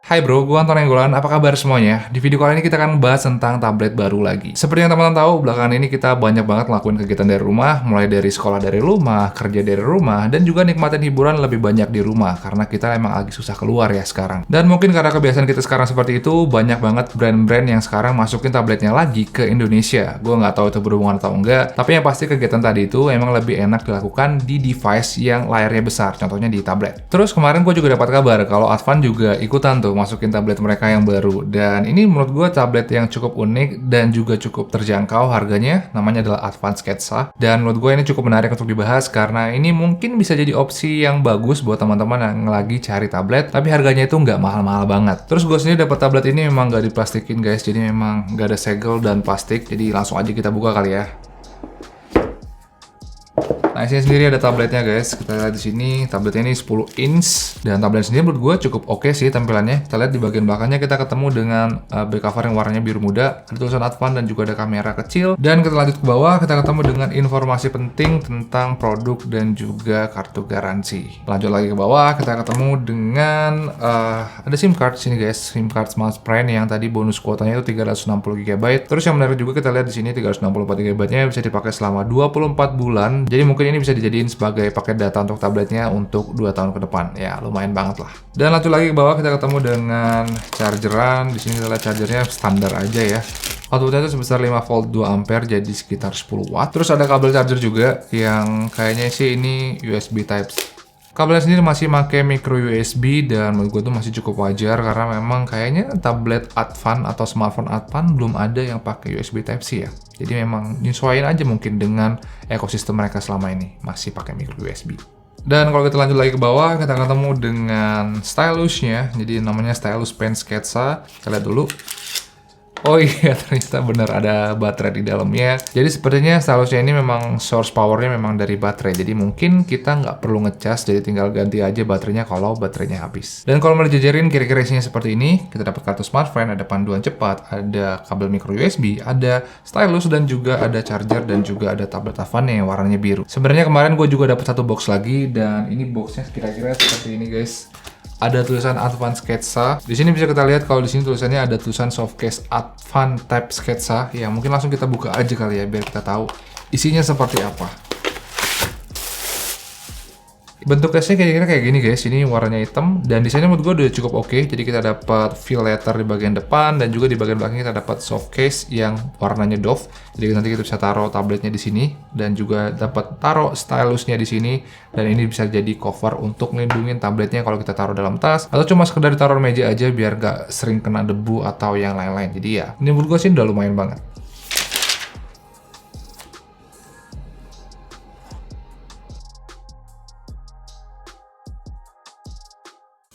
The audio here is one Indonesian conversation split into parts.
Hai bro, gue Anton Enggolan, apa kabar semuanya? Di video kali ini kita akan bahas tentang tablet baru lagi. Seperti yang teman-teman tahu, belakangan ini kita banyak banget ngelakuin kegiatan dari rumah, mulai dari sekolah dari rumah, kerja dari rumah, dan juga nikmatin hiburan lebih banyak di rumah, karena kita emang lagi susah keluar ya sekarang. Dan mungkin karena kebiasaan kita sekarang seperti itu, banyak banget brand-brand yang sekarang masukin tabletnya lagi ke Indonesia. Gue nggak tahu itu berhubungan atau enggak, tapi yang pasti kegiatan tadi itu emang lebih enak dilakukan di device yang layarnya besar, contohnya di tablet. Terus kemarin gue juga dapat kabar kalau Advan juga ikutan tuh masukin tablet mereka yang baru, dan ini menurut gue tablet yang cukup unik dan juga cukup terjangkau harganya. Namanya adalah Advan Sketsa, dan menurut gue ini cukup menarik untuk dibahas karena ini mungkin bisa jadi opsi yang bagus buat teman-teman yang lagi cari tablet tapi harganya itu nggak mahal-mahal banget. Terus gue sendiri dapat tablet ini memang nggak diplastikin guys, jadi memang nggak ada segel dan plastik, jadi langsung aja kita buka kali ya. Nah, di sini sendiri ada tabletnya guys. Kita lihat di sini tabletnya ini 10 inch dan tablet sendiri menurut gue cukup oke sih tampilannya. Kita lihat di bagian belakangnya kita ketemu dengan back cover yang warnanya biru muda, ada tulisan Advan dan juga ada kamera kecil. Dan kita lanjut ke bawah, kita ketemu dengan informasi penting tentang produk dan juga kartu garansi. Lanjut lagi ke bawah, kita ketemu dengan ada SIM card sini guys, SIM card Smart Friend yang tadi bonus kuotanya itu 360 GB. Terus yang menarik juga kita lihat di sini 364 GB-nya bisa dipakai selama 24 bulan. Jadi mungkin ini bisa dijadiin sebagai paket data untuk tabletnya untuk 2 tahun ke depan. Ya, lumayan banget lah. Dan lanjut lagi ke bawah, kita ketemu dengan chargeran. Di sini kita lihat chargernya standar aja ya. Outputnya itu sebesar 5 volt 2 ampere, jadi sekitar 10 watt. Terus ada kabel charger juga yang kayaknya sih ini USB Type-C. Kabelnya sendiri masih pakai micro USB dan menurut gue tuh masih cukup wajar karena memang kayaknya tablet Advan atau smartphone Advan belum ada yang pakai USB Type-C ya. Jadi memang nyesuaiin aja mungkin dengan ekosistem mereka selama ini, masih pakai micro USB. Dan kalau kita lanjut lagi ke bawah, kita ketemu dengan stylusnya. Jadi namanya stylus pen Sketsa. Kita lihat dulu. Oh iya, ternyata benar ada baterai di dalamnya. Jadi sepertinya seharusnya ini memang source powernya memang dari baterai. Jadi mungkin kita nggak perlu ngecas, jadi tinggal ganti aja baterainya kalau baterainya habis. Dan kalau mau dijajarin kira-kira isinya seperti ini, kita dapat kartu Smart Friend, ada panduan cepat, ada kabel micro USB, ada stylus, dan juga ada charger, dan juga ada tablet Advan yang warnanya biru. Sebenarnya kemarin gue juga dapat satu box lagi, dan ini boxnya kira-kira seperti ini guys. Ada tulisan Advan Sketsa. Di sini bisa kita lihat kalau di sini tulisannya ada tulisan softcase Advan Type Sketsa. Ya, mungkin langsung kita buka aja kali ya biar kita tahu isinya seperti apa. Bentuk case-nya kira-kira kayak gini guys, ini warnanya hitam dan desainnya menurut gue udah cukup oke. Jadi kita dapat fill letter di bagian depan dan juga di bagian belakang kita dapat soft case yang warnanya doff. Jadi nanti kita bisa taruh tabletnya di sini dan juga dapat taruh stylusnya di sini, dan ini bisa jadi cover untuk ngelindungin tabletnya kalau kita taruh dalam tas atau cuma sekedar taruh meja aja biar nggak sering kena debu atau yang lain-lain. Jadi ya, ini menurut gue sih udah lumayan banget.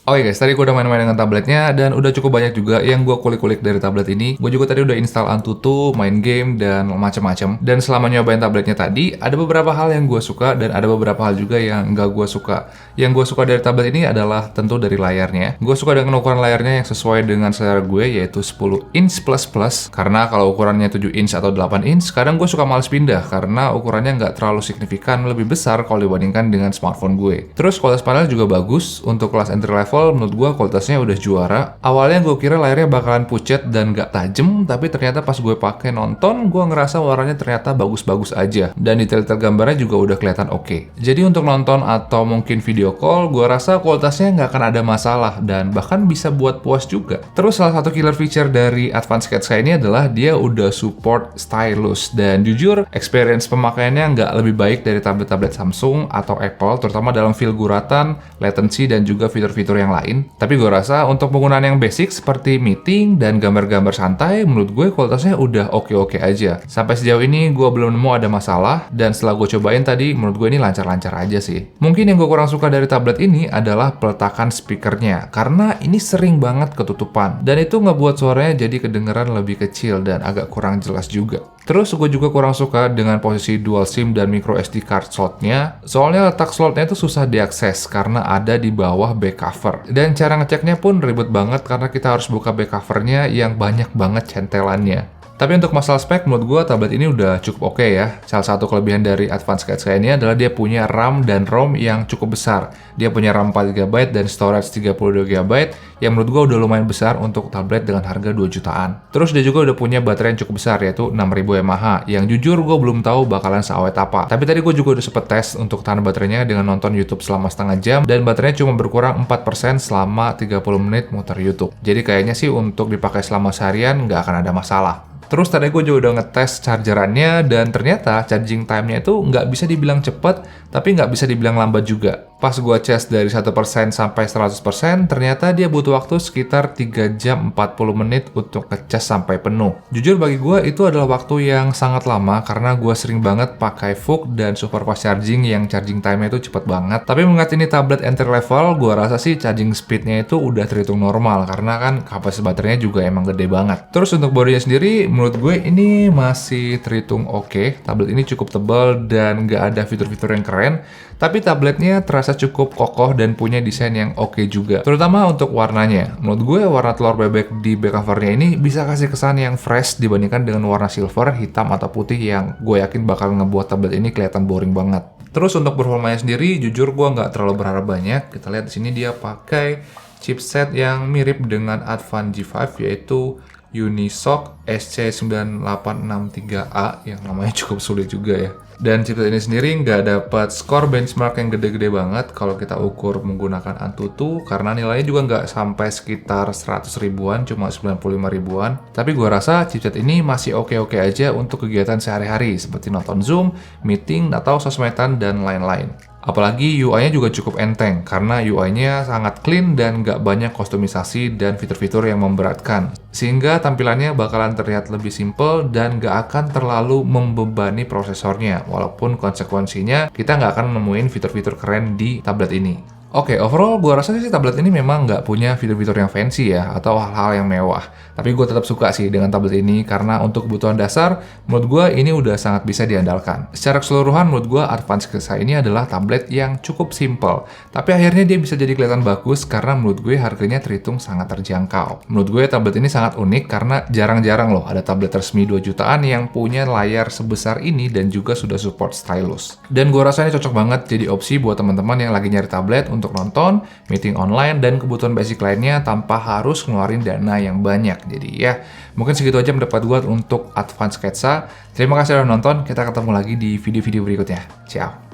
Oke guys, tadi gue udah main-main dengan tabletnya dan udah cukup banyak juga yang gue kulik-kulik dari tablet ini. Gue juga tadi udah install Antutu, main game, dan macam-macam. Dan selama nyobain tabletnya tadi, ada beberapa hal yang gue suka dan ada beberapa hal juga yang nggak gue suka. Yang gue suka dari tablet ini adalah tentu dari layarnya. Gue suka dengan ukuran layarnya yang sesuai dengan selera gue, yaitu 10 inch plus. Karena kalau ukurannya 7 inch atau 8 inch, kadang gue suka males pindah karena ukurannya nggak terlalu signifikan lebih besar kalau dibandingkan dengan smartphone gue. Terus kualitas panel juga bagus untuk kelas entry level. Menurut gue kualitasnya udah juara. Awalnya gue kira layarnya bakalan pucet dan gak tajem, tapi ternyata pas gue pakai nonton, gue ngerasa warnanya ternyata bagus-bagus aja. Dan detail-detail gambarnya juga udah kelihatan oke. Jadi untuk nonton atau mungkin video call, gue rasa kualitasnya nggak akan ada masalah dan bahkan bisa buat puas juga. Terus salah satu killer feature dari Advan Sketsa ini adalah dia udah support stylus, dan jujur experience pemakaiannya nggak lebih baik dari tablet-tablet Samsung atau Apple, terutama dalam feel guratan, latency, dan juga fitur-fitur yang lain. Tapi gue rasa untuk penggunaan yang basic seperti meeting dan gambar-gambar santai, menurut gue kualitasnya udah oke-oke aja. Sampai sejauh ini gue belum nemu ada masalah, dan setelah gue cobain tadi, menurut gue ini lancar-lancar aja sih. Mungkin yang gue kurang suka dari tablet ini adalah peletakan speakernya, karena ini sering banget ketutupan, dan itu ngebuat suaranya jadi kedengeran lebih kecil dan agak kurang jelas juga. Terus gue juga kurang suka dengan posisi dual SIM dan micro SD card slotnya, soalnya letak slotnya itu susah diakses karena ada di bawah back cover. Dan cara ngeceknya pun ribet banget karena kita harus buka back covernya yang banyak banget centelannya. Tapi untuk masalah spek, menurut gue tablet ini udah cukup oke ya. Salah satu kelebihan dari Advanced Sketsa ini adalah dia punya RAM dan ROM yang cukup besar. Dia punya RAM 4GB dan storage 32GB, yang menurut gue udah lumayan besar untuk tablet dengan harga 2 jutaan. Terus dia juga udah punya baterai yang cukup besar, yaitu 6000 mAh, yang jujur gue belum tahu bakalan seawet apa. Tapi tadi gue juga udah sempet tes untuk tahan baterainya dengan nonton YouTube selama setengah jam, dan baterainya cuma berkurang 4% selama 30 menit muter YouTube. Jadi kayaknya sih untuk dipakai selama seharian nggak akan ada masalah. Terus tadi gue juga udah ngetes chargerannya, dan ternyata charging time-nya itu nggak bisa dibilang cepet, tapi nggak bisa dibilang lambat juga. Pas gue cas dari 1% sampai 100%, ternyata dia butuh waktu sekitar 3 jam 40 menit untuk ngecas sampai penuh. Jujur bagi gue itu adalah waktu yang sangat lama, karena gue sering banget pakai VOOC dan super fast charging yang charging time-nya itu cepet banget. Tapi mengingat ini tablet entry level, gue rasa sih charging speed-nya itu udah terhitung normal, karena kan kapasitas baterainya juga emang gede banget. Terus untuk bodinya sendiri, menurut gue ini masih terhitung oke. Tablet ini cukup tebal dan nggak ada fitur-fitur yang keren, tapi tabletnya terasa cukup kokoh dan punya desain yang oke juga. Terutama untuk warnanya. Menurut gue warna telur bebek di back covernya ini bisa kasih kesan yang fresh dibandingkan dengan warna silver, hitam, atau putih yang gue yakin bakal ngebuat tablet ini kelihatan boring banget. Terus untuk performanya sendiri, jujur gue nggak terlalu berharap banyak. Kita lihat di sini dia pakai chipset yang mirip dengan Advan G5, yaitu Unisoc SC9863A, yang namanya cukup sulit juga ya. Dan chipset ini sendiri nggak dapat skor benchmark yang gede-gede banget kalau kita ukur menggunakan Antutu, karena nilainya juga nggak sampai sekitar 100 ribuan, cuma 95 ribuan. Tapi gua rasa chipset ini masih oke-oke aja untuk kegiatan sehari-hari, seperti nonton Zoom, meeting, atau sosmedan, dan lain-lain. Apalagi UI-nya juga cukup enteng, karena UI-nya sangat clean dan nggak banyak kostumisasi dan fitur-fitur yang memberatkan. Sehingga tampilannya bakalan terlihat lebih simple dan nggak akan terlalu membebani prosesornya, walaupun konsekuensinya kita nggak akan nemuin fitur-fitur keren di tablet ini. Oke, overall gue rasa sih tablet ini memang nggak punya fitur-fitur yang fancy ya, atau hal-hal yang mewah. Tapi gue tetap suka sih dengan tablet ini, karena untuk kebutuhan dasar, menurut gue ini udah sangat bisa diandalkan. Secara keseluruhan, menurut gue Advanced Sketsa ini adalah tablet yang cukup simple. Tapi akhirnya dia bisa jadi kelihatan bagus, karena menurut gue harganya terhitung sangat terjangkau. Menurut gue tablet ini sangat unik, karena jarang-jarang loh ada tablet resmi 2 jutaan yang punya layar sebesar ini dan juga sudah support stylus. Dan gue rasa ini cocok banget jadi opsi buat teman-teman yang lagi nyari tablet untuk nonton, meeting online, dan kebutuhan basic lainnya tanpa harus ngeluarin dana yang banyak. Jadi ya, mungkin segitu aja pendapat gue untuk Advanced Sketsa. Terima kasih sudah nonton, kita ketemu lagi di video-video berikutnya. Ciao!